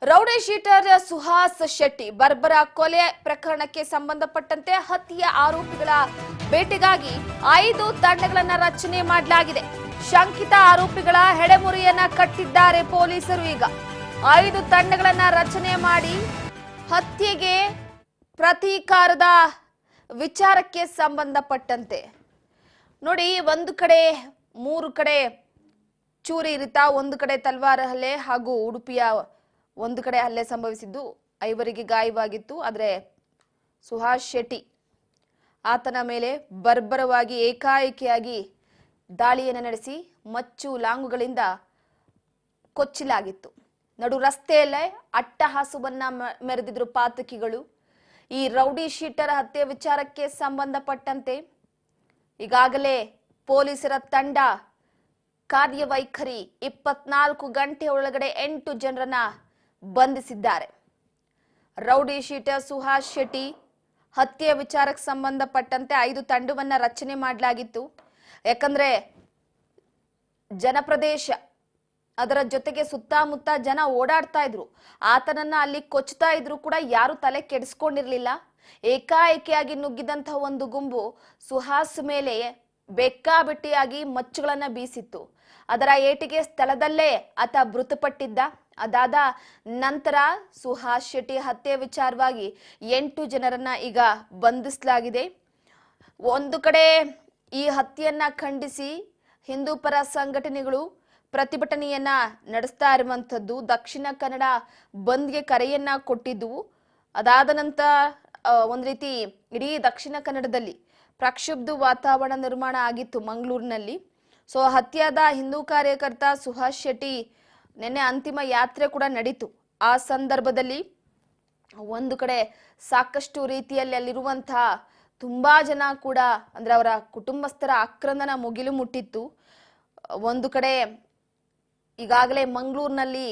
Rowdy sheeter Suhas Shetty ಬರ್ಬರ ಕೊಲೆ ಪ್ರಕರಣಕ್ಕೆ ಸಂಬಂಧಪಟ್ಟಂತೆ ಹತ್ಯೆಯ ಆರೋಪಿಗಳ ಬೇಟೆಗಾಗಿ 5 ತಂಡಗಳನ್ನು ರಚನೆ ಮಾಡಲಾಗಿದೆ. ಶಂಕಿತ ಆರೋಪಿಗಳ ಹೆಡೆಮುರಿಯನ್ನ ಕಟ್ಟಿದ್ದಾರೆ ಪೊಲೀಸರು. ಈಗ 5 ತಂಡಗಳನ್ನು ರಚನೆ ಮಾಡಿ ಹತ್ಯೆಗೆ ಪ್ರತೀಕಾರದ ವಿಚಾರಕ್ಕೆ ಸಂಬಂಧಪಟ್ಟಂತೆ ನೋಡಿ, ಒಂದು ಕಡೆ 3 ಕಡೆ ಚೂರಿ ಇರಿತ, ಒಂದು ಕಡೆ ತಲ್ವಾರ ಹಲ್ಲೆ ಹಾಗೂ ಉಡುಪಿಯ ಒಂದು ಕಡೆ ಹಲ್ಲೆ ಸಂಭವಿಸಿದ್ದು 5 ಗಾಯವಾಗಿತ್ತು. ಆದರೆ ಸುಹಾಸ್ ಶೆಟ್ಟಿ ಆತನ ಮೇಲೆ ಬರ್ಬರವಾಗಿ ಏಕಾಏಕಿಯಾಗಿ ದಾಳಿಯನ್ನು ನಡೆಸಿ ಮಚ್ಚು ಲಾಂಗುಗಳಿಂದ ಕೊಚ್ಚಲಾಗಿತ್ತು. ನಡು ರಸ್ತೆಯಲ್ಲೇ ಅಟ್ಟಹಾಸವನ್ನ ಮೆರೆದಿದ್ರು ಪಾತಕಿಗಳು. ಈ ರೌಡಿ ಶೀಟರ್ ಹತ್ಯೆ ವಿಚಾರಕ್ಕೆ ಸಂಬಂಧಪಟ್ಟಂತೆ ಈಗಾಗಲೇ ಪೊಲೀಸರ ತಂಡ ಕಾರ್ಯವೈಖರಿ 24 ಗಂಟೆ ಒಳಗಡೆ 8 ಜನರನ್ನ ಬಂಧಿಸಿದ್ದಾರೆ. ರೌಡಿ ಶೀಟರ್ ಸುಹಾಸ್ ಶೆಟ್ಟಿ ಹತ್ಯೆ ವಿಚಾರಕ್ಕೆ ಸಂಬಂಧಪಟ್ಟಂತೆ 5 ತಂಡವನ್ನ ರಚನೆ ಮಾಡಲಾಗಿತ್ತು. ಯಾಕಂದ್ರೆ ಜನಪ್ರದೇಶ, ಅದರ ಜೊತೆಗೆ ಸುತ್ತಮುತ್ತ ಜನ ಓಡಾಡ್ತಾ ಇದ್ರು. ಆತನನ್ನ ಅಲ್ಲಿ ಕೊಚ್ಚುತ್ತಾ ಇದ್ರು ಕೂಡ ಯಾರು ತಲೆ ಕೆಡಿಸ್ಕೊಂಡಿರ್ಲಿಲ್ಲ. ಏಕಾಏಕಿಯಾಗಿ ನುಗ್ಗಿದಂತಹ ಒಂದು ಗುಂಪು ಸುಹಾಸ್ ಮೇಲೆ ಬೆಕ್ಕಾಬಿಟ್ಟಿಯಾಗಿ ಮಚ್ಚುಗಳನ್ನ ಬೀಸಿತ್ತು. ಅದರ ಏಟಿಗೆ ಸ್ಥಳದಲ್ಲೇ ಆತ ಮೃತಪಟ್ಟಿದ್ದ. ಅದಾದ ನಂತರ ಸುಹಾಸ್ ಶೆಟ್ಟಿ ಹತ್ಯೆ ವಿಚಾರವಾಗಿ 8 ಜನರನ್ನ ಈಗ ಬಂಧಿಸಲಾಗಿದೆ. ಒಂದು ಕಡೆ ಈ ಹತ್ಯೆಯನ್ನ ಖಂಡಿಸಿ ಹಿಂದೂ ಪರ ಸಂಘಟನೆಗಳು ಪ್ರತಿಭಟನೆಯನ್ನ ನಡೆಸ್ತಾ ಇರುವಂತದ್ದು. ದಕ್ಷಿಣ ಕನ್ನಡ ಬಂದ್ಗೆ ಕರೆಯನ್ನ ಕೊಟ್ಟಿದ್ವು. ಅದಾದ ನಂತರ ಒಂದ್ ರೀತಿ ಇಡೀ ದಕ್ಷಿಣ ಕನ್ನಡದಲ್ಲಿ ಪ್ರಕ್ಷುಬ್ಧ ವಾತಾವರಣ ನಿರ್ಮಾಣ ಆಗಿತ್ತು ಮಂಗಳೂರಿನಲ್ಲಿ. ಸೊ ಹತ್ಯೆಯಾದ ಹಿಂದೂ ಕಾರ್ಯಕರ್ತ ಸುಹಾಸ್ ಶೆಟ್ಟಿ ನಿನ್ನೆ ಅಂತಿಮ ಯಾತ್ರೆ ಕೂಡ ನಡೀತು. ಆ ಸಂದರ್ಭದಲ್ಲಿ ಒಂದು ಕಡೆ ಸಾಕಷ್ಟು ರೀತಿಯಲ್ಲಿ ಅಲ್ಲಿರುವಂತಹ ತುಂಬಾ ಜನ ಕೂಡ ಅಂದ್ರೆ ಅವರ ಕುಟುಂಬಸ್ಥರ ಆಕ್ರಂದನ ಮುಗಿಲು ಮುಟ್ಟಿತ್ತು. ಒಂದು ಕಡೆ ಈಗಾಗಲೇ ಮಂಗಳೂರಿನಲ್ಲಿ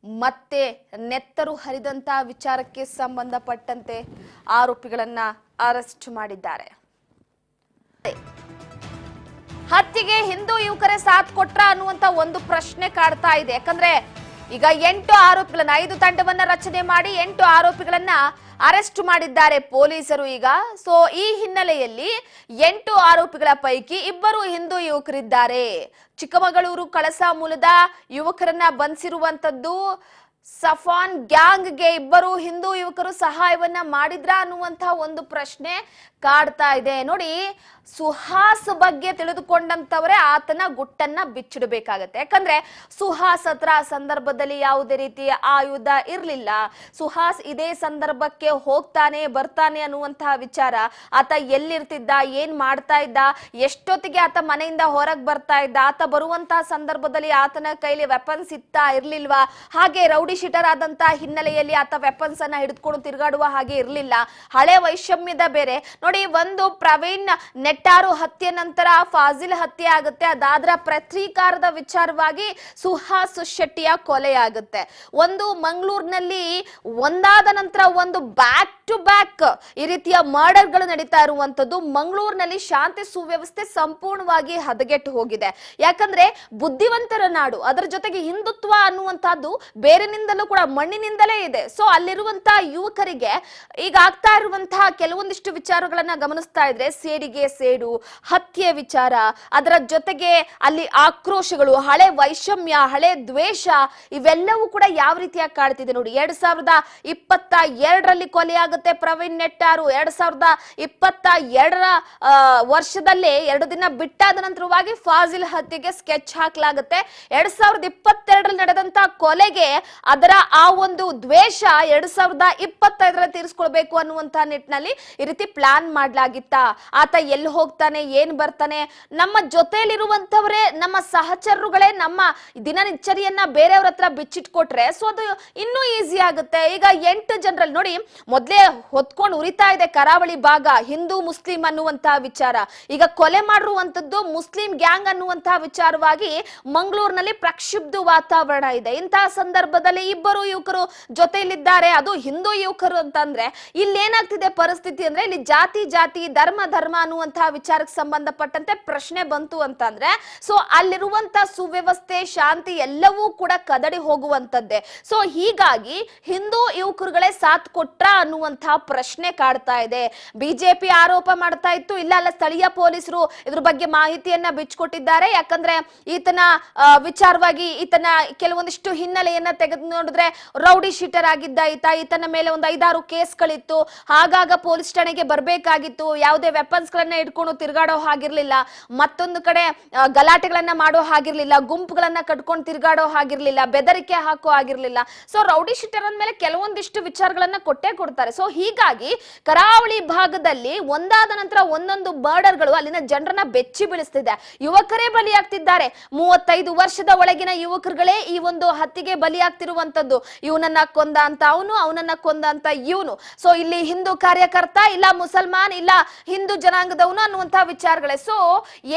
ಮತ್ತೆ ನೆತ್ತರು ಹರಿದಂತ ವಿಚಾರಕ್ಕೆ ಸಂಬಂಧಪಟ್ಟಂತೆ ಆರೋಪಿಗಳನ್ನ ಅರೆಸ್ಟ್ ಮಾಡಿದ್ದಾರೆ. ಹತ್ಯೆಗೆ ಹಿಂದೂ ಯುವಕರೇ ಸಾಥ್ ಕೊಟ್ರ ಅನ್ನುವಂತ ಒಂದು ಪ್ರಶ್ನೆ ಕಾಡ್ತಾ ಇದೆ. ಯಾಕಂದ್ರೆ ಈಗ 8 ಆರೋಪಿಗಳನ್ನ 5 ತಂಡವನ್ನ ರಚನೆ ಮಾಡಿ 8 ಆರೋಪಿಗಳನ್ನ ಅರೆಸ್ಟ್ ಮಾಡಿದ್ದಾರೆ ಪೊಲೀಸರು ಈಗ. ಸೊ ಈ ಹಿನ್ನೆಲೆಯಲ್ಲಿ 8 ಆರೋಪಿಗಳ ಪೈಕಿ 2 ಹಿಂದೂ ಯುವಕರಿದ್ದಾರೆ. ಚಿಕ್ಕಮಗಳೂರು ಕಳಸ ಮೂಲದ ಯುವಕರನ್ನ ಬಂಧಿಸಿರುವಂತದ್ದು. ಸಫಾನ್ ಗ್ಯಾಂಗ್ಗೆ 2 ಹಿಂದೂ ಯುವಕರು ಸಹಾಯವನ್ನ ಮಾಡಿದ್ರ ಅನ್ನುವಂತಹ ಒಂದು ಪ್ರಶ್ನೆ ಕಾಡ್ತಾ ಇದೆ. ನೋಡಿ, ಸುಹಾಸ್ ಬಗ್ಗೆ ತಿಳಿದುಕೊಂಡಂತವರೇ ಆತನ ಗುಟ್ಟನ್ನ ಬಿಚ್ಚಿಡಬೇಕಾಗತ್ತೆ. ಯಾಕಂದ್ರೆ ಸುಹಾಸ್ ಹತ್ರ ಸಂದರ್ಭದಲ್ಲಿ ಯಾವುದೇ ರೀತಿಯ ಆಯುಧ ಇರ್ಲಿಲ್ಲ. ಸುಹಾಸ್ ಇದೇ ಸಂದರ್ಭಕ್ಕೆ ಹೋಗ್ತಾನೆ ಬರ್ತಾನೆ ಅನ್ನುವಂತಹ ವಿಚಾರ, ಆತ ಎಲ್ಲಿರ್ತಿದ್ದ, ಏನ್ ಮಾಡ್ತಾ ಇದ್ದ, ಎಷ್ಟೊತ್ತಿಗೆ ಆತ ಮನೆಯಿಂದ ಹೊರಗೆ ಬರ್ತಾ ಇದ್ದ, ಆತ ಬರುವಂತಹ ಸಂದರ್ಭದಲ್ಲಿ ಆತನ ಕೈಲಿ ವೆಪನ್ಸ್ ಇತ್ತಾ ಇರ್ಲಿಲ್ವಾ, ಹಾಗೆ ರೌಡಿ ಶೀಟರ್ ಆದಂತಹ ಹಿನ್ನೆಲೆಯಲ್ಲಿ ಆತ ವೆಪನ್ಸ್ ಅನ್ನ ಹಿಡಿದುಕೊಂಡು ತಿರುಗಾಡುವ ಹಾಗೆ ಇರ್ಲಿಲ್ಲ. ಹಳೆ ವೈಷಮ್ಯದ ಬೇರೆ ನೋಡಿ. ಒಂದು ಪ್ರವೀಣ್ ನೆಟ್ಟಾರು ಹತ್ಯೆ ನಂತರ ಫಾಜಿಲ್ ಹತ್ಯೆ ಆಗುತ್ತೆ. ಅದಾದ್ರ ಪ್ರತೀಕಾರದ ವಿಚಾರವಾಗಿ ಸುಹಾಸ್ ಶೆಟ್ಟಿಯ ಕೊಲೆ ಆಗುತ್ತೆ. ಒಂದು ಮಂಗಳೂರಿನಲ್ಲಿ ಒಂದಾದ ನಂತರ ಒಂದು ಬ್ಯಾಕ್ ಟು ಬ್ಯಾಕ್ ಈ ರೀತಿಯ ಮರ್ಡರ್ಗಳು ನಡೀತಾ ಇರುವಂತದ್ದು. ಮಂಗಳೂರಿನಲ್ಲಿ ಶಾಂತಿ ಸುವ್ಯವಸ್ಥೆ ಸಂಪೂರ್ಣವಾಗಿ ಹದಗೆಟ್ಟು ಹೋಗಿದೆ. ಯಾಕಂದ್ರೆ ಬುದ್ಧಿವಂತರ ನಾಡು, ಅದರ ಜೊತೆಗೆ ಹಿಂದುತ್ವ ಅನ್ನುವಂತಹದ್ದು ಬೇರೆನಿಂದಲೂ ಕೂಡ ಮಣ್ಣಿನಿಂದಲೇ ಇದೆ. ಸೊ ಅಲ್ಲಿರುವಂತಹ ಯುವಕರಿಗೆ ಈಗ ಆಗ್ತಾ ಇರುವಂತಹ ಕೆಲವೊಂದಿಷ್ಟು ವಿಚಾರಗಳನ್ನ ಗಮನಿಸ್ತಾ ಇದ್ರೆ ಸೇಡಿಗೆ ಸೇಡು, ಹತ್ಯೆ ವಿಚಾರ, ಅದರ ಜೊತೆಗೆ ಅಲ್ಲಿ ಆಕ್ರೋಶಗಳು, ಹಳೆ ವೈಷಮ್ಯ, ಹಳೆ ದ್ವೇಷ, ಇವೆಲ್ಲವೂ ಕೂಡ ಯಾವ ರೀತಿಯಾಗಿ ಕಾಡ್ತಿದೆ ನೋಡಿ. 2022ರಲ್ಲಿ ಕೊಲೆಯಾಗುತ್ತೆ ಪ್ರವೀಣ್ ನೆಟ್ಟಾರು. 2022ರ ವರ್ಷದಲ್ಲೇ 2 ದಿನ ಬಿಟ್ಟಾದ ನಂತರವಾಗಿ ಫಾಜಿಲ್ ಹತ್ಯೆಗೆ ಸ್ಕೆಚ್ ಹಾಕಲಾಗುತ್ತೆ. 2022ರಲ್ಲಿ ನಡೆದಂತ ಕೊಲೆಗೆ ಅದರ ಆ ಒಂದು ದ್ವೇಷ 2025ರಲ್ಲಿ ತೀರಿಸ್ಕೊಳ್ಬೇಕು ಅನ್ನುವಂತ ನಿಟ್ಟಿನಲ್ಲಿ ಈ ರೀತಿ ಪ್ಲಾನ್ ಮಾಡ್ಲಾಗಿತ್ತ. ಆತ ಎಲ್ಲಿ ಹೋಗ್ತಾನೆ, ಏನ್ ಬರ್ತಾನೆ, ನಮ್ಮ ಜೊತೆಯಲ್ಲಿರುವಂತವರೇ, ನಮ್ಮ ಸಹಚರರುಗಳೇ ನಮ್ಮ ದಿನನಿಚರಿಯನ್ನ ಬೇರೆಯವ್ರ ಹತ್ರ ಬಿಚ್ಚಿಟ್ಕೊಟ್ರೆ ಸೊ ಅದು ಇನ್ನೂ ಈಸಿ ಆಗುತ್ತೆ. ಈಗ 8 ಜನರಲ್ಲಿ ನೋಡಿ, ಮೊದ್ಲೇ ಹೊತ್ಕೊಂಡು ಉರಿತಾ ಇದೆ ಕರಾವಳಿ ಭಾಗ, ಹಿಂದೂ ಮುಸ್ಲಿಂ ಅನ್ನುವಂತಹ ವಿಚಾರ. ಈಗ ಕೊಲೆ ಮಾಡಿರುವಂತದ್ದು ಮುಸ್ಲಿಂ ಗ್ಯಾಂಗ್ ಅನ್ನುವಂತಹ ವಿಚಾರವಾಗಿ ಮಂಗಳೂರಿನಲ್ಲಿ ಪ್ರಕ್ಷುಬ್ಧ ವಾತಾವರಣ ಇದೆ. ಇಂತಹ ಸಂದರ್ಭದಲ್ಲಿ ಇಬ್ಬರು ಯುವಕರು ಜೊತೆಯಲ್ಲಿದ್ದಾರೆ, ಅದು ಹಿಂದೂ ಯುವಕರು ಅಂತಂದ್ರೆ ಇಲ್ಲಿ ಏನಾಗ್ತಿದೆ ಪರಿಸ್ಥಿತಿ ಅಂದ್ರೆ ಇಲ್ಲಿ ಜಾತಿ ಧರ್ಮ ಅನ್ನುವಂತಹ ವಿಚಾರಕ್ಕೆ ಸಂಬಂಧಪಟ್ಟಂತೆ ಪ್ರಶ್ನೆ ಬಂತು ಅಂತಂದ್ರೆ ಸೊ ಅಲ್ಲಿರುವಂತ ಸುವ್ಯವಸ್ಥೆ ಶಾಂತಿ ಎಲ್ಲವೂ ಕೂಡ ಕದಡಿ ಹೋಗುವಂತದ್ದೇ. ಸೊ ಹೀಗಾಗಿ ಹಿಂದೂ ಯುವಕರುಗಳೇ ಸಾಥ್ ಕೊಟ್ರ ಅನ್ನುವಂತಹ ಪ್ರಶ್ನೆ ಕಾಡ್ತಾ ಇದೆ. ಬಿಜೆಪಿ ಆರೋಪ ಮಾಡ್ತಾ ಇತ್ತು, ಇಲ್ಲ ಸ್ಥಳೀಯ ಪೊಲೀಸರು ಇದ್ರ ಬಗ್ಗೆ ಮಾಹಿತಿಯನ್ನ ಬಿಚ್ಕೊಟ್ಟಿದ್ದಾರೆ. ಯಾಕಂದ್ರೆ ಈತನ ವಿಚಾರವಾಗಿ ಈತನ ಕೆಲವೊಂದಿಷ್ಟು ಹಿನ್ನೆಲೆಯನ್ನ ತೆಗೆದು ನೋಡಿದ್ರೆ ರೌಡಿ ಶೀಟರ್ ಆಗಿದ್ದ ಈತನ ಮೇಲೆ ಒಂದು 5-6 ಕೇಸ್ಗಳಿತ್ತು. ಆಗಾಗ ಪೊಲೀಸ್ ಠಾಣೆಗೆ ಬರ್ಬೇಕಾಗಿತ್ತು. ಯಾವುದೇ ವೆಪನ್ಸ್ ಗಳನ್ನ ಇಟ್ಕೊಂಡು ತಿರುಗಾಡೋ ಹಾಗಿರ್ಲಿಲ್ಲ, ಮತ್ತೊಂದು ಕಡೆ ಗಲಾಟೆಗಳನ್ನ ಮಾಡೋ ಹಾಗಿರ್ಲಿಲ್ಲ, ಗುಂಪುಗಳನ್ನ ಕಟ್ಕೊಂಡು ತಿರುಗಾಡೋ ಹಾಗಿರ್ಲಿಲ್ಲ, ಬೆದರಿಕೆ ಹಾಕೋ ಆಗಿರ್ಲಿಲ್ಲ. ಸೊ ರೌಡಿ ಶೀಟರ್ ಅಂದ್ಮೇಲೆ ಕೆಲವೊಂದಿಷ್ಟು ವಿಚಾರಗಳನ್ನ ಕೊಡ್ತಾರೆ. ಸೊ ಹೀಗಾಗಿ ಕರಾವಳಿ ಭಾಗದಲ್ಲಿ ಒಂದಾದ ನಂತರ ಒಂದೊಂದು ಮರ್ಡರ್ಗಳು ಅಲ್ಲಿನ ಜನರನ್ನ ಬೆಚ್ಚಿ ಬೀಳಿಸ್ತಿದೆ. ಯುವಕರೇ ಬಲಿಯಾಗ್ತಿದ್ದಾರೆ. 35 ವರ್ಷದ ಒಳಗಿನ ಯುವಕರುಗಳೇ ಈ ಒಂದು ಹತ್ಯೆಗೆ ಬಲಿಯಾಗ್ತಿರುವಂತದ್ದು. ಇವನನ್ನ ಕೊಂದ ಅಂತ ಅವನನ್ನ ಕೊಂದ ಅಂತ ಇವನು. ಸೊ ಇಲ್ಲಿ ಹಿಂದೂ ಕಾರ್ಯಕರ್ತ, ಇಲ್ಲ ಮುಸಲ್ಮಾನ್, ಇಲ್ಲ ಹಿಂದೂ ಜನಾಂಗದವನು ಅನ್ನುವಂತಹ ವಿಚಾರಗಳೇ. ಸೊ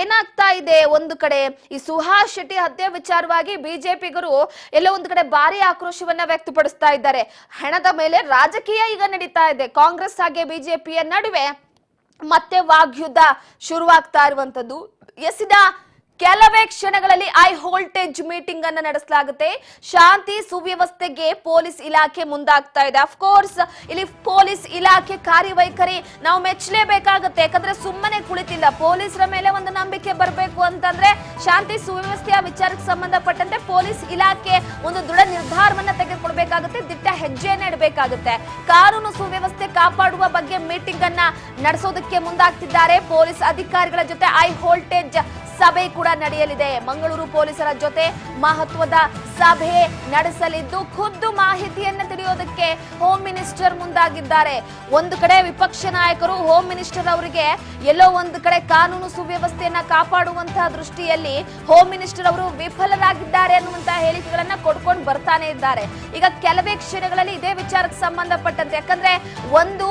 ಏನಾಗ್ತಾ ಇದೆ, ಒಂದು ಕಡೆ ಈ ಸುಹಾಸ್ ಶೆಟ್ಟಿ ಹತ್ಯೆ ವಿಚಾರವಾಗಿ ಬಿಜೆಪಿಗರು ಎಲ್ಲೋ ಒಂದು ಕಡೆ ಭಾರಿ ಆಕ್ರೋಶವನ್ನ ವ್ಯಕ್ತಪಡಿಸ್ತಾ ಇದ್ದಾರೆ. ಹಣದ ಮೇಲೆ ರಾಜಕೀಯ ಈಗ ನಡೀತಾ ಇದೆ. ಕಾಂಗ್ರೆಸ್ ಹಾಗೆ ಬಿಜೆಪಿಯ ನಡುವೆ ಮತ್ತೆ ವಾಗ್ಯುದ್ಧ ಶುರುವಾಗ್ತಾ ಇರುವಂತದ್ದು. ಎಸಿದ ಕೆಲವೇ ಕ್ಷಣಗಳಲ್ಲಿ ಹೈ ವೋಲ್ಟೇಜ್ ಮೀಟಿಂಗ್ ಅನ್ನು ನಡೆಸಲಾಗುತ್ತೆ. ಶಾಂತಿ ಸುವ್ಯವಸ್ಥೆಗೆ ಪೊಲೀಸ್ ಇಲಾಖೆ ಮುಂದಾಗ್ತಾ ಇದೆ. ಅಫ್ಕೋರ್ಸ್ ಇಲ್ಲಿ ಪೊಲೀಸ್ ಇಲಾಖೆ ಕಾರ್ಯವೈಖರಿ ನಾವು ಮೆಚ್ಚಲೇಬೇಕಾಗುತ್ತೆ. ಯಾಕಂದ್ರೆ ಸುಮ್ಮನೆ ಕುಳಿತಿಲ್ಲ. ಪೊಲೀಸರ ಮೇಲೆ ಒಂದು ನಂಬಿಕೆ ಬರಬೇಕು ಅಂತಂದ್ರೆ ಶಾಂತಿ ಸುವ್ಯವಸ್ಥೆಯ ವಿಚಾರಕ್ಕೆ ಸಂಬಂಧಪಟ್ಟಂತೆ ಪೊಲೀಸ್ ಇಲಾಖೆ ಒಂದು ದೃಢ ನಿರ್ಧಾರವನ್ನ ತೆಗೆದುಕೊಳ್ಬೇಕಾಗುತ್ತೆ, ದಿಟ್ಟ ಹೆಜ್ಜೆಯನ್ನ ಇಡಬೇಕಾಗುತ್ತೆ. ಕಾನೂನು ಸುವ್ಯವಸ್ಥೆ ಕಾಪಾಡುವ ಬಗ್ಗೆ ಮೀಟಿಂಗ್ ಅನ್ನ ನಡೆಸೋದಕ್ಕೆ ಮುಂದಾಗ್ತಿದ್ದಾರೆ. ಪೊಲೀಸ್ ಅಧಿಕಾರಿಗಳ ಜೊತೆ ಹೈ ವೋಲ್ಟೇಜ್ ಸಭೆ ಕೂಡ ನಡೆಯಲಿದೆ. ಮಂಗಳೂರು ಪೊಲೀಸರ ಜೊತೆ ಮಹತ್ವದ ಸಭೆ ನಡೆಸಲಿದ್ದು ಖುದ್ದು ಮಾಹಿತಿಯನ್ನ ತಿಳಿಯೋದಕ್ಕೆ ಹೋಮ್ ಮಿನಿಸ್ಟರ್ ಮುಂದಾಗಿದ್ದಾರೆ. ಒಂದು ಕಡೆ ವಿಪಕ್ಷ ನಾಯಕರು ಹೋಮ್ ಮಿನಿಸ್ಟರ್ ಅವರಿಗೆ ಎಲ್ಲೋ ಒಂದು ಕಡೆ ಕಾನೂನು ಸುವ್ಯವಸ್ಥೆಯನ್ನ ಕಾಪಾಡುವಂತಹ ದೃಷ್ಟಿಯಲ್ಲಿ ಹೋಮ್ ಮಿನಿಸ್ಟರ್ ಅವರು ವಿಫಲರಾಗಿದ್ದಾರೆ ಅನ್ನುವಂತಹ ಹೇಳಿಕೆಗಳನ್ನ ಕೊಡ್ಕೊಂಡು ಬರ್ತಾನೆ ಇದ್ದಾರೆ. ಈಗ ಕೆಲವೇ ಕ್ಷಣಗಳಲ್ಲಿ ಇದೇ ವಿಚಾರಕ್ಕೆ ಸಂಬಂಧಪಟ್ಟಂತೆ, ಯಾಕಂದ್ರೆ ಒಂದು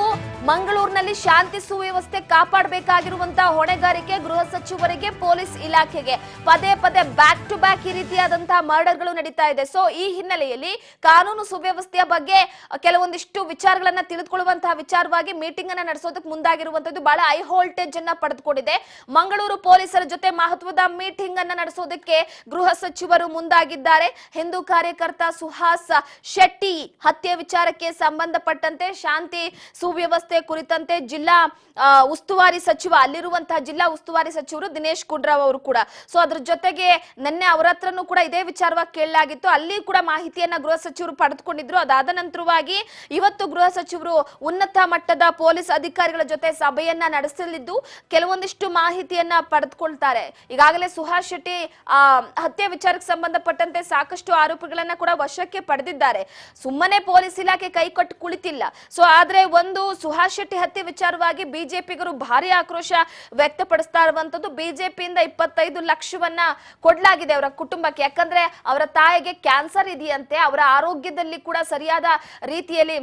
ಮಂಗಳೂರಿನಲ್ಲಿ ಶಾಂತಿ ಸುವ್ಯವಸ್ಥೆ ಕಾಪಾಡಬೇಕಾಗಿರುವಂತಹ ಹೊಣೆಗಾರಿಕೆ ಗೃಹ ಸಚಿವರಿಗೆ, ಪೊಲೀಸ್ ಇಲಾಖೆಗೆ ಪದೇ ಬ್ಯಾಕ್ ಟು ಬ್ಯಾಕ್ ಈ ರೀತಿಯಾದಂತಹ ಮರ್ಡರ್ಗಳು ನಡೀತಾ ಇದೆ. ಸೊ ಈ ಹಿನ್ನೆಲೆಯಲ್ಲಿ ಕಾನೂನು ಸುವ್ಯವಸ್ಥೆಯ ಬಗ್ಗೆ ಕೆಲವೊಂದಿಷ್ಟು ವಿಚಾರಗಳನ್ನ ತಿಳಿದುಕೊಳ್ಳುವಂತಹ ವಿಚಾರವಾಗಿ ಮೀಟಿಂಗ್ ಅನ್ನ ನಡೆಸೋದಕ್ಕೆ ಮುಂದಾಗಿರುವಂತದ್ದು ಬಹಳ ಹೈ ವೋಲ್ಟೇಜ್ ಅನ್ನ ಪಡೆದುಕೊಂಡಿದೆ. ಮಂಗಳೂರು ಪೊಲೀಸರ ಜೊತೆ ಮಹತ್ವದ ಮೀಟಿಂಗ್ ಅನ್ನ ನಡೆಸೋದಕ್ಕೆ ಗೃಹ ಸಚಿವರು ಮುಂದಾಗಿದ್ದಾರೆ. ಹಿಂದೂ ಕಾರ್ಯಕರ್ತ ಸುಹಾಸ್ ಶೆಟ್ಟಿ ಹತ್ಯೆ ವಿಚಾರಕ್ಕೆ ಸಂಬಂಧಪಟ್ಟಂತೆ ಶಾಂತಿ ಸುವ್ಯವಸ್ಥೆ ಕುರಿತಂತೆ ಜಿಲ್ಲಾ ಉಸ್ತುವಾರಿ ಸಚಿವ, ಅಲ್ಲಿರುವಂತಹ ಜಿಲ್ಲಾ ಉಸ್ತುವಾರಿ ಸಚಿವರು ದಿನೇಶ್ ಗುಂಡೂರಾವ್ ಅವರು ಕೂಡ, ಸೊ ಅದ್ರ ಜೊತೆಗೆ ನಿನ್ನೆ ಅವರ ಹತ್ರನೂ ಕೂಡ ಇದೇ ವಿಚಾರವಾಗಿ ಕೇಳಲಾಗಿತ್ತು. ಅಲ್ಲಿ ಕೂಡ ಮಾಹಿತಿಯನ್ನ ಗೃಹ ಸಚಿವರು ಪಡೆದುಕೊಂಡಿದ್ರು. ಅದಾದ ನಂತರವಾಗಿ ಇವತ್ತು ಗೃಹ ಸಚಿವರು ಉನ್ನತ ಮಟ್ಟದ ಪೊಲೀಸ್ ಅಧಿಕಾರಿಗಳ ಜೊತೆ ಸಭೆಯನ್ನ ನಡೆಸಲಿದ್ದು ಕೆಲವೊಂದಿಷ್ಟು ಮಾಹಿತಿಯನ್ನ ಪಡೆದುಕೊಳ್ತಾರೆ. ಈಗಾಗಲೇ ಸುಹಾಸ್ ಶೆಟ್ಟಿ ಹತ್ಯೆ ವಿಚಾರಕ್ಕೆ ಸಂಬಂಧಪಟ್ಟಂತೆ ಸಾಕಷ್ಟು ಆರೋಪಿಗಳನ್ನ ಕೂಡ ವಶಕ್ಕೆ ಪಡೆದಿದ್ದಾರೆ. ಸುಮ್ಮನೆ ಪೊಲೀಸ್ ಇಲಾಖೆ ಕೈಕೊಟ್ಟು ಕುಳಿತಿಲ್ಲ. ಸೊ ಆದ್ರೆ ಒಂದು ಸುಹಾಸ್ ಶೆಟ್ಟಿ ಹತ್ಯೆ ವಿಚಾರವಾಗಿ ಬಿಜೆಪಿಗರು ಭಾರಿ ಆಕ್ರೋಶ ವ್ಯಕ್ತಪಡಿಸ್ತಾ ಇರುವಂತದ್ದು. ಬಿಜೆಪಿಯಿಂದ 25 ಲಕ್ಷವನ್ನ ಕೊಡ್ಲಾಗಿದೆ ಅವರ ಕುಟುಂಬಕ್ಕೆ. ಯಾಕಂದ್ರೆ ಅವರ ತಾಯಿಗೆ ಕ್ಯಾನ್ಸರ್ ಇದೆಯಂತೆ. ಅವರ ಆರೋಗ್ಯದಲ್ಲಿ ಕೂಡ ಸರಿಯಾದ ರೀತಿಯಲ್ಲಿ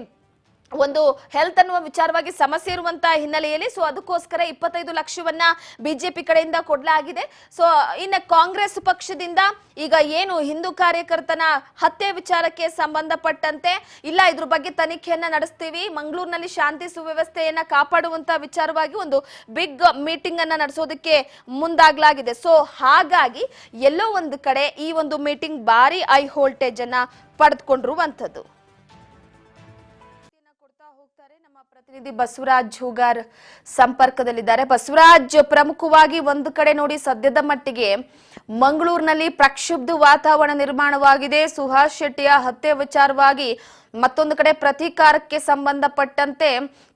ಒಂದು ಹೆಲ್ತ್ ಅನ್ನುವ ವಿಚಾರವಾಗಿ ಸಮಸ್ಯೆ ಇರುವಂತಹ ಹಿನ್ನೆಲೆಯಲ್ಲಿ ಸೊ ಅದಕ್ಕೋಸ್ಕರ 25 ಲಕ್ಷವನ್ನ ಬಿಜೆಪಿ ಕಡೆಯಿಂದ ಕೊಡಲಾಗಿದೆ. ಸೊ ಇನ್ನು ಕಾಂಗ್ರೆಸ್ ಪಕ್ಷದಿಂದ ಈಗ ಏನು ಹಿಂದೂ ಕಾರ್ಯಕರ್ತನ ಹತ್ಯೆ ವಿಚಾರಕ್ಕೆ ಸಂಬಂಧಪಟ್ಟಂತೆ ಇಲ್ಲ, ಇದ್ರ ಬಗ್ಗೆ ತನಿಖೆಯನ್ನ ನಡೆಸ್ತೀವಿ, ಮಂಗಳೂರಿನಲ್ಲಿ ಶಾಂತಿ ಸುವ್ಯವಸ್ಥೆಯನ್ನ ಕಾಪಾಡುವಂತ ವಿಚಾರವಾಗಿ ಒಂದು ಬಿಗ್ ಮೀಟಿಂಗ್ ಅನ್ನ ನಡೆಸೋದಕ್ಕೆ ಮುಂದಾಗ್ಲಾಗಿದೆ. ಸೊ ಹಾಗಾಗಿ ಎಲ್ಲೋ ಒಂದು ಕಡೆ ಈ ಒಂದು ಮೀಟಿಂಗ್ ಭಾರಿ ಹೈ ವೋಲ್ಟೇಜ್ ಅನ್ನ ಪಡೆದುಕೊಂಡಿರುವಂತದ್ದು. ನಮ್ಮ ಪ್ರತಿನಿಧಿ ಬಸವರಾಜ್ ಹೂಗಾರ್ ಸಂಪರ್ಕದಲ್ಲಿದ್ದಾರೆ. ಬಸವರಾಜ್, ಪ್ರಮುಖವಾಗಿ ಒಂದು ಕಡೆ ನೋಡಿ ಸದ್ಯದ ಮಟ್ಟಿಗೆ ಮಂಗಳೂರಿನಲ್ಲಿ ಪ್ರಕ್ಷುಬ್ಧ ವಾತಾವರಣ ನಿರ್ಮಾಣವಾಗಿದೆ. ಸುಹಾಸ್ ಶೆಟ್ಟಿಯ ಹತ್ಯೆ ವಿಚಾರವಾಗಿ ಮತ್ತೊಂದು ಕಡೆ ಪ್ರತೀಕಾರಕ್ಕೆ ಸಂಬಂಧಪಟ್ಟಂತೆ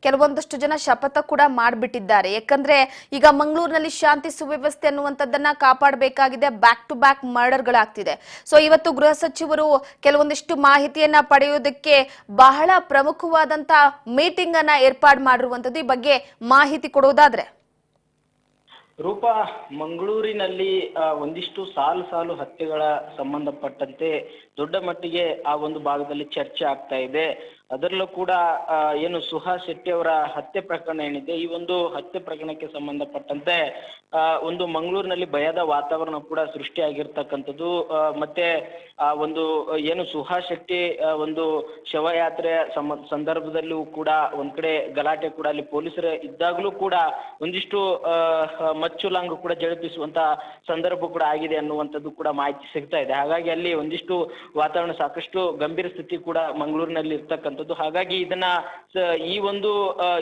ಕೆಲವೊಂದಷ್ಟು ಜನ ಶಪಥ ಕೂಡ ಮಾಡಿಬಿಟ್ಟಿದ್ದಾರೆ. ಯಾಕಂದ್ರೆ ಈಗ ಮಂಗಳೂರಿನಲ್ಲಿ ಶಾಂತಿ ಸುವ್ಯವಸ್ಥೆ ಅನ್ನುವಂಥದ್ದನ್ನ ಕಾಪಾಡಬೇಕಾಗಿದೆ. ಬ್ಯಾಕ್ ಟು ಬ್ಯಾಕ್ ಮರ್ಡರ್ಗಳಾಗ್ತಿದೆ. ಸೊ ಇವತ್ತು ಗೃಹ ಸಚಿವರು ಕೆಲವೊಂದಿಷ್ಟು ಮಾಹಿತಿಯನ್ನ ಪಡೆಯೋದಕ್ಕೆ ಬಹಳ ಪ್ರಮುಖವಾದಂತ ಮೀಟಿಂಗ್ ಅನ್ನ ಏರ್ಪಾಡು ಮಾಡಿರುವಂತದ್ದು. ಈ ಬಗ್ಗೆ ಮಾಹಿತಿ ಕೊಡೋದಾದ್ರೆ ರೂಪಾ, ಮಂಗಳೂರಿನಲ್ಲಿ ಒಂದಿಷ್ಟು ಸಾಲು ಹತ್ಯೆಗಳ ಸಂಬಂಧಪಟ್ಟಂತೆ ದೊಡ್ಡ ಮಟ್ಟಿಗೆ ಆ ಒಂದು ಭಾಗದಲ್ಲಿ ಚರ್ಚೆ ಆಗ್ತಾ ಇದೆ. ಅದರಲ್ಲೂ ಕೂಡ ಏನು ಸುಹಾಸ್ ಶೆಟ್ಟಿ ಅವರ ಹತ್ಯೆ ಪ್ರಕರಣ ಏನಿದೆ, ಈ ಒಂದು ಹತ್ಯೆ ಪ್ರಕರಣಕ್ಕೆ ಸಂಬಂಧಪಟ್ಟಂತೆ ಒಂದು ಮಂಗಳೂರಿನಲ್ಲಿ ಭಯದ ವಾತಾವರಣ ಕೂಡ ಸೃಷ್ಟಿಯಾಗಿರ್ತಕ್ಕಂಥದ್ದು. ಮತ್ತೆ ಆ ಒಂದು ಏನು ಸುಹಾಸ್ ಶೆಟ್ಟಿ ಒಂದು ಶವಯಾತ್ರೆ ಸಂದರ್ಭದಲ್ಲೂ ಕೂಡ ಒಂದ್ ಕಡೆ ಗಲಾಟೆ ಕೂಡ ಅಲ್ಲಿ ಪೊಲೀಸರು ಇದ್ದಾಗಲೂ ಕೂಡ ಒಂದಿಷ್ಟು ಮಚ್ಚುಲಾಂಗ್ ಕೂಡ ಜಳಪಿಸುವಂತ ಸಂದರ್ಭ ಕೂಡ ಆಗಿದೆ ಅನ್ನುವಂಥದ್ದು ಕೂಡ ಮಾಹಿತಿ ಸಿಗ್ತಾ ಇದೆ. ಹಾಗಾಗಿ ಅಲ್ಲಿ ಒಂದಿಷ್ಟು ವಾತಾವರಣ ಸಾಕಷ್ಟು ಗಂಭೀರ ಸ್ಥಿತಿ ಕೂಡ ಮಂಗಳೂರಿನಲ್ಲಿ ಇರ್ತಕ್ಕಂಥದ್ದು. ಹಾಗಾಗಿ ಇದನ್ನ ಈ ಒಂದು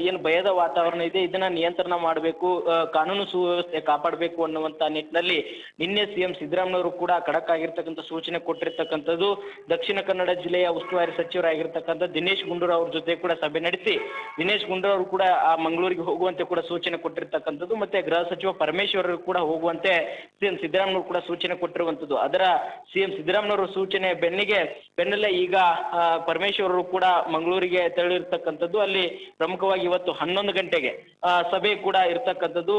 ಏನು ಭಯದ ವಾತಾವರಣ ಇದೆ ಇದನ್ನ ನಿಯಂತ್ರಣ ಮಾಡಬೇಕು, ಕಾನೂನು ಸುವ್ಯವಸ್ಥೆ ಕಾಪಾಡಬೇಕು ಅನ್ನುವಂತ ನಿಟ್ಟಿನಲ್ಲಿ ನಿನ್ನೆ ಸಿಎಂ ಸಿದ್ದರಾಮಯ್ಯವರು ಕೂಡ ಖಡಕ್ ಆಗಿರ್ತಕ್ಕಂಥ ಸೂಚನೆ ಕೊಟ್ಟಿರ್ತಕ್ಕಂಥದ್ದು. ದಕ್ಷಿಣ ಕನ್ನಡ ಜಿಲ್ಲೆಯ ಉಸ್ತುವಾರಿ ಸಚಿವರಾಗಿರ್ತಕ್ಕಂಥ ದಿನೇಶ್ ಗುಂಡೂರಾವ್ ಅವ್ರ ಜೊತೆ ಕೂಡ ಸಭೆ ನಡೆಸಿ ದಿನೇಶ್ ಗುಂಡೂರಾವ್ ಅವರು ಕೂಡ ಆ ಮಂಗಳೂರಿಗೆ ಹೋಗುವಂತೆ ಕೂಡ ಸೂಚನೆ ಕೊಟ್ಟಿರ್ತಕ್ಕಂಥದ್ದು. ಮತ್ತೆ ಗೃಹ ಸಚಿವ ಪರಮೇಶ್ವರ್ ಕೂಡ ಹೋಗುವಂತೆ ಸಿಎಂ ಸಿದ್ದರಾಮಯ್ಯವರು ಕೂಡ ಸೂಚನೆ ಕೊಟ್ಟಿರುವಂತದ್ದು. ಅದರ ಸಿಎಂ ಸಿದ್ದರಾಮಯ್ಯವರು ಸೂಚನೆ ಬೆನ್ನಲ್ಲೇ ಈಗ ಪರಮೇಶ್ವರ್ ಕೂಡ ಮಂಗಳೂರಿಗೆ ತೆರಳಿರ್ತಕ್ಕಂಥದ್ದು. ಅಲ್ಲಿ ಪ್ರಮುಖವಾಗಿ ಇವತ್ತು 11 ಗಂಟೆಗೆ ಸಭೆ ಕೂಡ ಇರ್ತಕ್ಕಂಥದ್ದು.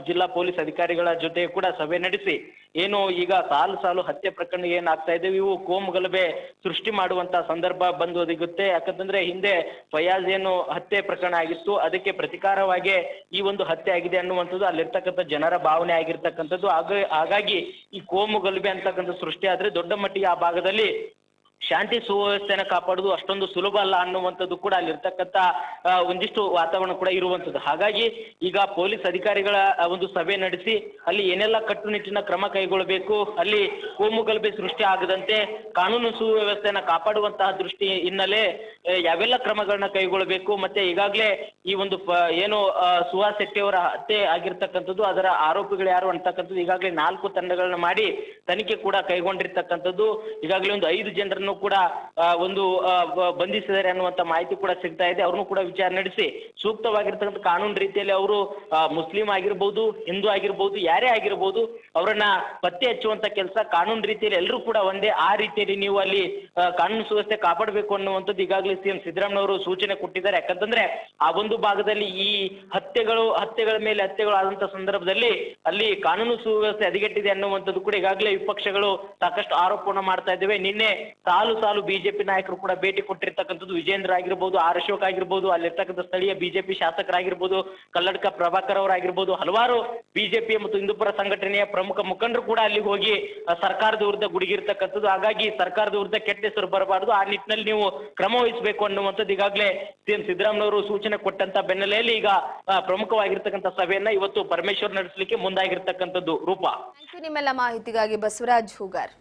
ಜಿಲ್ಲಾ ಪೊಲೀಸ್ ಅಧಿಕಾರಿಗಳ ಜೊತೆ ಕೂಡ ಸಭೆ ನಡೆಸಿ ಏನು ಈಗ ಸಾಲು ಹತ್ಯೆ ಪ್ರಕರಣ ಏನಾಗ್ತಾ ಇದೆ ಇವು ಕೋಮು ಗಲಭೆ ಸೃಷ್ಟಿ ಮಾಡುವಂತ ಸಂದರ್ಭ ಬಂದು ಒದಗುತ್ತೆ. ಯಾಕಂತಂದ್ರೆ ಹಿಂದೆ ಫಯಾಜ್ ಏನು ಹತ್ಯೆ ಪ್ರಕರಣ ಆಗಿತ್ತು ಅದಕ್ಕೆ ಪ್ರತಿಕಾರವಾಗಿ ಈ ಒಂದು ಹತ್ಯೆ ಆಗಿದೆ ಅನ್ನುವಂಥದ್ದು ಅಲ್ಲಿರ್ತಕ್ಕಂಥ ಜನರ ಭಾವನೆ ಆಗಿರ್ತಕ್ಕಂಥದ್ದು. ಹಾಗಾಗಿ ಈ ಕೋಮು ಗಲಭೆ ಅಂತಕ್ಕಂಥ ಸೃಷ್ಟಿ ಆದ್ರೆ ದೊಡ್ಡ ಮಟ್ಟಿಗೆ ಆ ಭಾಗದಲ್ಲಿ ಶಾಂತಿ ಸುವ್ಯವಸ್ಥೆನ ಕಾಪಾಡುವುದು ಅಷ್ಟೊಂದು ಸುಲಭ ಅಲ್ಲ ಅನ್ನುವಂಥದ್ದು ಕೂಡ ಅಲ್ಲಿರ್ತಕ್ಕಂಥ ಒಂದಿಷ್ಟು ವಾತಾವರಣ ಕೂಡ ಇರುವಂಥದ್ದು. ಹಾಗಾಗಿ ಈಗ ಪೊಲೀಸ್ ಅಧಿಕಾರಿಗಳ ಒಂದು ಸಭೆ ನಡೆಸಿ ಅಲ್ಲಿ ಏನೆಲ್ಲ ಕಟ್ಟುನಿಟ್ಟಿನ ಕ್ರಮ ಕೈಗೊಳ್ಳಬೇಕು, ಅಲ್ಲಿ ಕೋಮು ಗಲಭೆ ಸೃಷ್ಟಿ ಆಗದಂತೆ ಕಾನೂನು ಸುವ್ಯವಸ್ಥೆನ ಕಾಪಾಡುವಂತಹ ದೃಷ್ಟಿ ಹಿನ್ನೆಲೆ ಯಾವೆಲ್ಲ ಕ್ರಮಗಳನ್ನ ಕೈಗೊಳ್ಳಬೇಕು, ಮತ್ತೆ ಈಗಾಗಲೇ ಈ ಒಂದು ಏನು ಸುಹಾಸ್ ಶೆಟ್ಟಿ ಅವರ ಹತ್ಯೆ ಆಗಿರ್ತಕ್ಕಂಥದ್ದು ಅದರ ಆರೋಪಿಗಳು ಯಾರು ಅಂತಕ್ಕಂಥದ್ದು ಈಗಾಗಲೇ 4 ತಂಡಗಳನ್ನ ಮಾಡಿ ತನಿಖೆ ಕೂಡ ಕೈಗೊಂಡಿರ್ತಕ್ಕಂಥದ್ದು. ಈಗಾಗಲೇ ಒಂದು 5 ಜನರನ್ನು ಕೂಡ ಒಂದು ಬಂಧಿಸಿದ್ದಾರೆ ಅನ್ನುವಂತ ಮಾಹಿತಿ ಕೂಡ ಸಿಗ್ತಾ ಇದೆ. ಅವ್ರನ್ನು ಕೂಡ ವಿಚಾರಣೆ ನಡೆಸಿ ಸೂಕ್ತವಾಗಿರ್ತಕ್ಕಂಥ ಕಾನೂನು ರೀತಿಯಲ್ಲಿ ಅವರು ಮುಸ್ಲಿಂ ಆಗಿರ್ಬೋದು, ಹಿಂದೂ ಆಗಿರ್ಬೋದು, ಯಾರೇ ಆಗಿರ್ಬೋದು ಅವರನ್ನ ಪತ್ತೆ ಹಚ್ಚುವಂತ ಕೆಲಸ ಕಾನೂನು ರೀತಿಯಲ್ಲಿ ಎಲ್ಲರೂ ಕೂಡ ಒಂದೇ ಆ ರೀತಿಯಲ್ಲಿ ನೀವು ಅಲ್ಲಿ ಕಾನೂನು ಸುವ್ಯವಸ್ಥೆ ಕಾಪಾಡಬೇಕು ಅನ್ನುವಂಥದ್ದು ಈಗಾಗಲೇ ಸಿಎಂ ಸಿದ್ದರಾಮಯ್ಯ ಸೂಚನೆ ಕೊಟ್ಟಿದ್ದಾರೆ. ಯಾಕಂತಂದ್ರೆ ಆ ಒಂದು ಭಾಗದಲ್ಲಿ ಈ ಹತ್ಯೆಗಳ ಮೇಲೆ ಹತ್ಯೆಗಳು ಆದಂತ ಸಂದರ್ಭದಲ್ಲಿ ಅಲ್ಲಿ ಕಾನೂನು ಸುವ್ಯವಸ್ಥೆ ಹದಗೆಟ್ಟಿದೆ ಅನ್ನುವಂಥದ್ದು ಕೂಡ ಈಗಾಗಲೇ ವಿಪಕ್ಷಗಳು ಸಾಕಷ್ಟು ಆರೋಪವನ್ನು ಮಾಡ್ತಾ ಇದ್ದೇವೆ. ನಿನ್ನೆ ಸಾಲು ಬಿಜೆಪಿ ನಾಯಕರು ಕೂಡ ಭೇಟಿ ಕೊಟ್ಟಿರ್ತಕ್ಕಂಥದ್ದು. ವಿಜೇಂದ್ರ ಆಗಿರ್ಬೋದು, ಆರ್ ಅಶೋಕ್ ಆಗಿರ್ಬೋದು, ಅಲ್ಲಿರ್ತಕ್ಕಂಥ ಸ್ಥಳೀಯ ಬಿಜೆಪಿ ಶಾಸಕರಾಗಿರ್ಬೋದು, ಕಲ್ಲಡ್ಕ ಪ್ರಭಾಕರ್ ಅವರಾಗಿರ್ಬೋದು, ಹಲವಾರು ಬಿಜೆಪಿ ಮತ್ತು ಹಿಂದೂಪರ ಸಂಘಟನೆಯ ಪ್ರಮುಖ ಮುಖಂಡರು ಕೂಡ ಅಲ್ಲಿ ಹೋಗಿ ಸರ್ಕಾರದ ವಿರುದ್ಧ ಗುಡುಗಿರ್ತಕ್ಕಂಥದ್ದು. ಹಾಗಾಗಿ ಸರ್ಕಾರದ ವಿರುದ್ಧ ಕೆಟ್ಟ ಹೆಸರು ಬರಬಾರದು, ಆ ನಿಟ್ಟಿನಲ್ಲಿ ನೀವು ಕ್ರಮ ವಹಿಸಬೇಕು ಅನ್ನುವಂಥದ್ದು ಈಗಾಗಲೇ ಸಿಎಂ ಸಿದ್ದರಾಮಯ್ಯವರು ಸೂಚನೆ ಕೊಟ್ಟಂತ ಬೆನ್ನಲೆಯಲ್ಲಿ ಈಗ ಪ್ರಮುಖವಾಗಿರ್ತಕ್ಕಂಥ ಸಭೆಯನ್ನ ಇವತ್ತು ಪರಮೇಶ್ವರ್ ನಡೆಸಲಿಕ್ಕೆ ಮುಂದಾಗಿರ್ತಕ್ಕಂಥದ್ದು. ರೂಪಾ, ನಿಮ್ಮೆಲ್ಲ ಮಾಹಿತಿಗಾಗಿ ಬಸವರಾಜ್ ಹೂಗಾರ್.